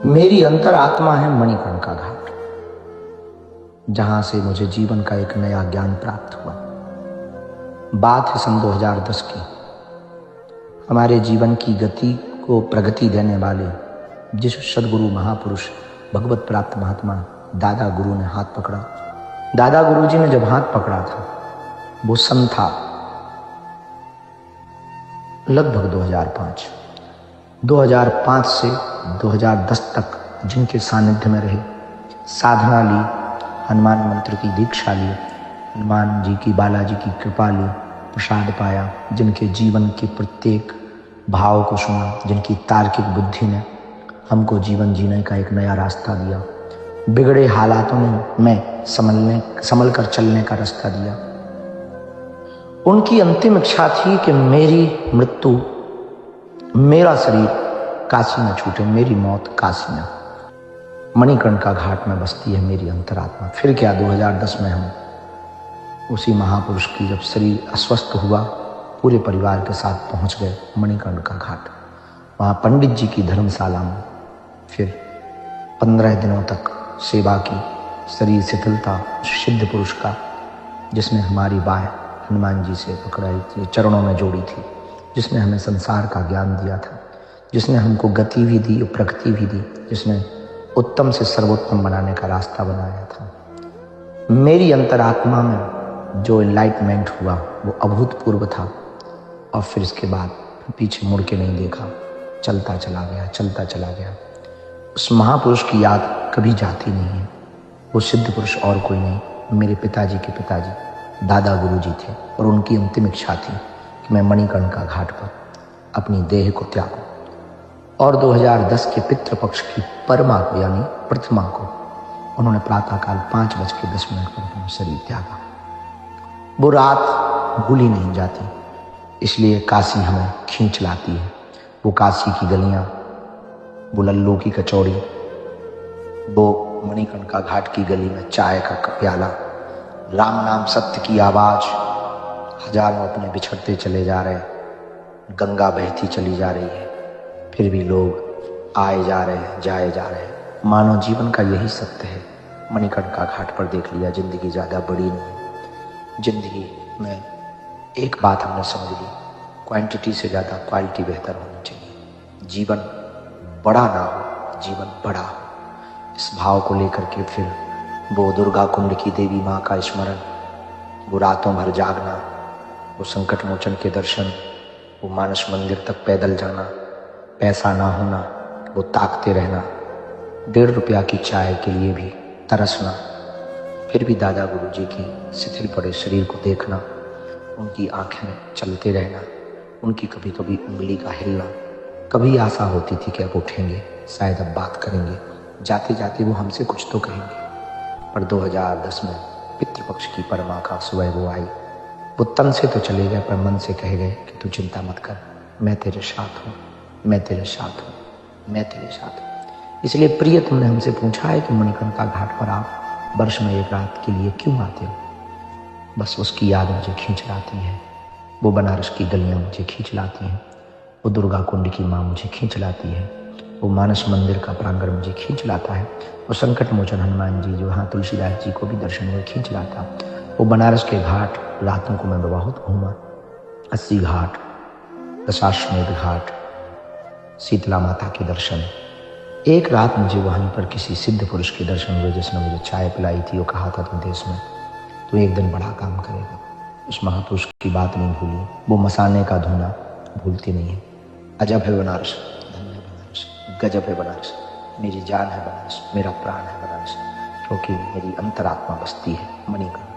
मेरी अंतरात्मा है मणिकर्णिका घाट, जहां से मुझे जीवन का एक नया ज्ञान प्राप्त हुआ। बात है सन 2010 की। हमारे जीवन की गति को प्रगति देने वाले जिस सदगुरु महापुरुष भगवत प्राप्त महात्मा दादा गुरु ने हाथ पकड़ा। दादा गुरु जी ने जब हाथ पकड़ा था वो सन था लगभग 2005 से 2010 तक जिनके सानिध्य में रहे, साधना ली, हनुमान मंत्र की दीक्षा ली, हनुमान जी की बालाजी की कृपा ली, प्रसाद पाया, जिनके जीवन के प्रत्येक भाव को सुना, जिनकी तार्किक बुद्धि ने हमको जीवन जीने का एक नया रास्ता दिया, बिगड़े हालातों में संभल कर चलने का रास्ता दिया। उनकी अंतिम इच्छा थी कि मेरी मृत्यु, मेरा शरीर काशी में छूटे, मेरी मौत काशी में। मणिकर्णिका घाट में बसती है मेरी अंतरात्मा। फिर क्या, 2010 में हम उसी महापुरुष की जब शरीर अस्वस्थ हुआ, पूरे परिवार के साथ पहुंच गए मणिकर्णिका घाट। वहाँ पंडित जी की धर्मशाला में फिर 15 दिनों तक सेवा की। शरीर शिथिलता सिद्ध पुरुष का, जिसने हमारी बाह हनुमान जी से पकड़ाई थी, चरणों में जोड़ी थी, जिसने हमें संसार का ज्ञान दिया था, जिसने हमको गति भी दी और प्रगति भी दी, जिसने उत्तम से सर्वोत्तम बनाने का रास्ता बनाया था। मेरी अंतरात्मा में जो एनलाइटमेंट हुआ वो अभूतपूर्व था। और फिर इसके बाद पीछे मुड़ के नहीं देखा, चलता चला गया, चलता चला गया। उस महापुरुष की याद कभी जाती नहीं है। वो सिद्ध पुरुष और कोई नहीं, मेरे पिताजी के पिताजी दादा गुरु जी थे। और उनकी अंतिम इच्छा थी कि मैं मणिकर्णिका घाट पर अपनी देह को त्यागूं। और 2010 के पितृपक्ष की परमा को, यानी प्रतिमा को, उन्होंने प्रातःकाल 5:10 पर अपना शरीर त्यागा। वो रात भूली नहीं जाती, इसलिए काशी हमें खींच लाती है। वो काशी की गलियां, वो लल्लू की कचौड़ी, वो मणिकर्णिका घाट की गली में चाय का प्याला, राम नाम सत्य की आवाज, हजारों अपने बिछड़ते चले जा रहे, गंगा बहती चली जा रही है, फिर भी लोग आए जा रहे हैं, जाए जा रहे हैं। मानव जीवन का यही सत्य है। मणिकर्णिका घाट पर देख लिया, जिंदगी ज़्यादा बड़ी नहीं। जिंदगी में एक बात हमने समझ ली, क्वांटिटी से ज़्यादा क्वालिटी बेहतर होनी चाहिए। जीवन बड़ा ना हो, जीवन बड़ा हो। इस भाव को लेकर के फिर वो दुर्गा कुंड की देवी माँ का स्मरण, वो रातों भर जागना, वो संकट मोचन के दर्शन, वो मानस मंदिर तक पैदल जाना, पैसा ना होना, वो ताकते रहना, 1.5 रुपया की चाय के लिए भी तरसना, फिर भी दादा गुरु जी की शिथिल पड़े शरीर को देखना, उनकी आंखें में चलते रहना, उनकी कभी कभी उंगली का हिलना। कभी आशा होती थी कि अब उठेंगे, शायद अब बात करेंगे, जाते जाते वो हमसे कुछ तो कहेंगे। पर 2010 में पितृपक्ष की परमा का सुबह वो आई। वो तन से तो चले गए पर मन से कह गए कि तू चिंता मत कर, मैं तेरे साथ हूँ, मैं तेरे साथ हूँ, मैं तेरे साथ हूँ। इसलिए प्रिय, तुमने हमसे पूछा है कि मणिकर्णिका घाट पर आप वर्ष में एक रात के लिए क्यों आते हो? बस उसकी याद मुझे खींच लाती है। वो बनारस की गलियाँ मुझे खींच लाती हैं, वो दुर्गा कुंड की माँ मुझे खींच लाती है, वो मानस मंदिर का प्रांगण मुझे खींच लाता है, वो संकट मोचन हनुमान जी जो वहाँ तुलसीदास जी को भी दर्शन में खींच लाता, वो बनारस के घाट रातों को मैं बहुत घूमा, 80 घाट, दशाश्वमेध घाट, शीतला माता के दर्शन। एक रात मुझे वहीं पर किसी सिद्ध पुरुष के दर्शन हुए, जिसने मुझे चाय पिलाई थी। वो कहा था, तुम देश में तो एक दिन बड़ा काम करेगा। उस महापुरुष की बात नहीं भूली, वो मसाने का धुना भूलती नहीं है। अजब है बनारस, धन्य है बनारस, गजब है बनारस, मेरी जान है बनारस, मेरा प्राण है बनारस, क्योंकि मेरी अंतरात्मा बसती है मणिकर्णिका।